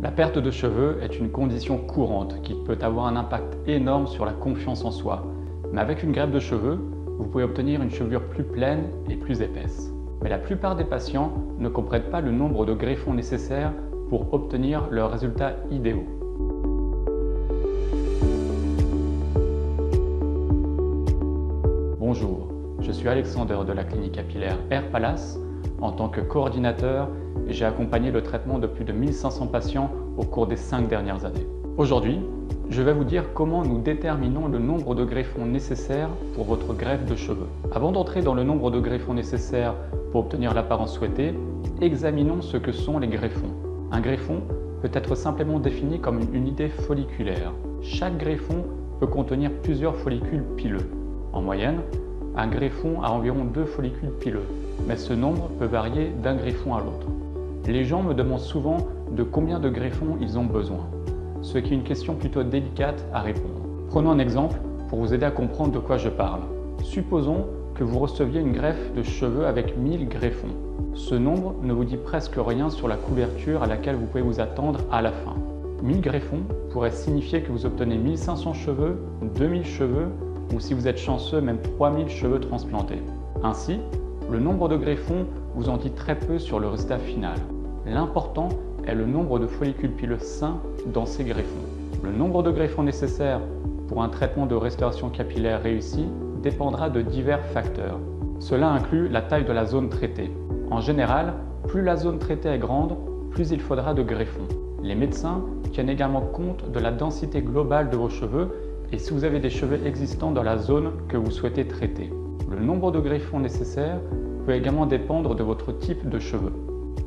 La perte de cheveux est une condition courante qui peut avoir un impact énorme sur la confiance en soi. Mais avec une greffe de cheveux, vous pouvez obtenir une chevelure plus pleine et plus épaisse. Mais la plupart des patients ne comprennent pas le nombre de greffons nécessaires pour obtenir leurs résultats idéaux. Bonjour, je suis Alexander de la clinique capillaire Hair Palace. En tant que coordinateur, j'ai accompagné le traitement de plus de 1500 patients au cours des 5 dernières années. Aujourd'hui, je vais vous dire comment nous déterminons le nombre de greffons nécessaires pour votre greffe de cheveux. Avant d'entrer dans le nombre de greffons nécessaires pour obtenir l'apparence souhaitée, examinons ce que sont les greffons. Un greffon peut être simplement défini comme une unité folliculaire. Chaque greffon peut contenir plusieurs follicules pileux. En moyenne, un greffon a environ 2 follicules pileux, mais ce nombre peut varier d'un greffon à l'autre. Les gens me demandent souvent de combien de greffons ils ont besoin, ce qui est une question plutôt délicate à répondre. Prenons un exemple pour vous aider à comprendre de quoi je parle. Supposons que vous receviez une greffe de cheveux avec 1000 greffons. Ce nombre ne vous dit presque rien sur la couverture à laquelle vous pouvez vous attendre à la fin. 1000 greffons pourrait signifier que vous obtenez 1500 cheveux, 2000 cheveux, ou si vous êtes chanceux, même 3000 cheveux transplantés. Ainsi, le nombre de greffons vous en dit très peu sur le résultat final. L'important est le nombre de follicules pileux sains dans ces greffons. Le nombre de greffons nécessaires pour un traitement de restauration capillaire réussi dépendra de divers facteurs. Cela inclut la taille de la zone traitée. En général, plus la zone traitée est grande, plus il faudra de greffons. Les médecins tiennent également compte de la densité globale de vos cheveux et si vous avez des cheveux existants dans la zone que vous souhaitez traiter. Le nombre de greffons nécessaires peut également dépendre de votre type de cheveux.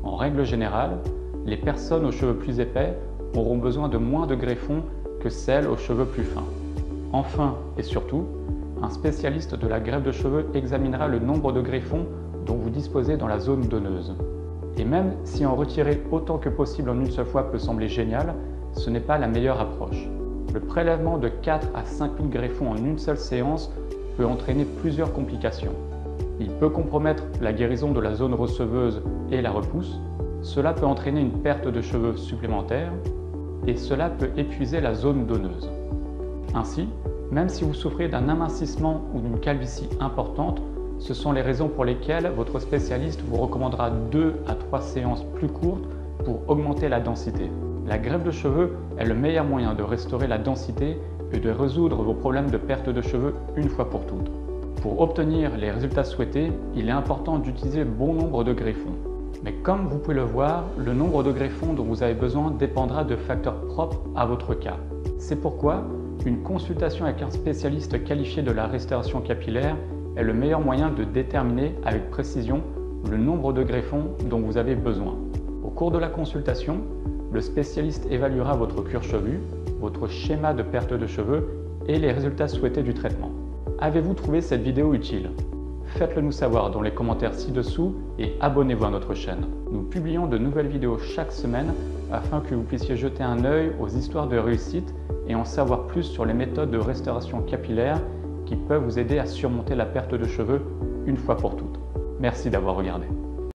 En règle générale, les personnes aux cheveux plus épais auront besoin de moins de greffons que celles aux cheveux plus fins. Enfin et surtout, un spécialiste de la greffe de cheveux examinera le nombre de greffons dont vous disposez dans la zone donneuse. Et même si en retirer autant que possible en une seule fois peut sembler génial, ce n'est pas la meilleure approche. Le prélèvement de 4 à 5 000 greffons en une seule séance peut entraîner plusieurs complications. Il peut compromettre la guérison de la zone receveuse et la repousse. Cela peut entraîner une perte de cheveux supplémentaire et cela peut épuiser la zone donneuse. Ainsi, même si vous souffrez d'un amincissement ou d'une calvitie importante, ce sont les raisons pour lesquelles votre spécialiste vous recommandera 2 à 3 séances plus courtes pour augmenter la densité. La greffe de cheveux est le meilleur moyen de restaurer la densité et de résoudre vos problèmes de perte de cheveux une fois pour toutes. Pour obtenir les résultats souhaités, il est important d'utiliser le bon nombre de greffons. Mais comme vous pouvez le voir, le nombre de greffons dont vous avez besoin dépendra de facteurs propres à votre cas. C'est pourquoi une consultation avec un spécialiste qualifié de la restauration capillaire est le meilleur moyen de déterminer avec précision le nombre de greffons dont vous avez besoin. Au cours de la consultation, le spécialiste évaluera votre cuir chevelu, votre schéma de perte de cheveux et les résultats souhaités du traitement. Avez-vous trouvé cette vidéo utile? Faites-le nous savoir dans les commentaires ci-dessous et abonnez-vous à notre chaîne. Nous publions de nouvelles vidéos chaque semaine afin que vous puissiez jeter un œil aux histoires de réussite et en savoir plus sur les méthodes de restauration capillaire qui peuvent vous aider à surmonter la perte de cheveux une fois pour toutes. Merci d'avoir regardé.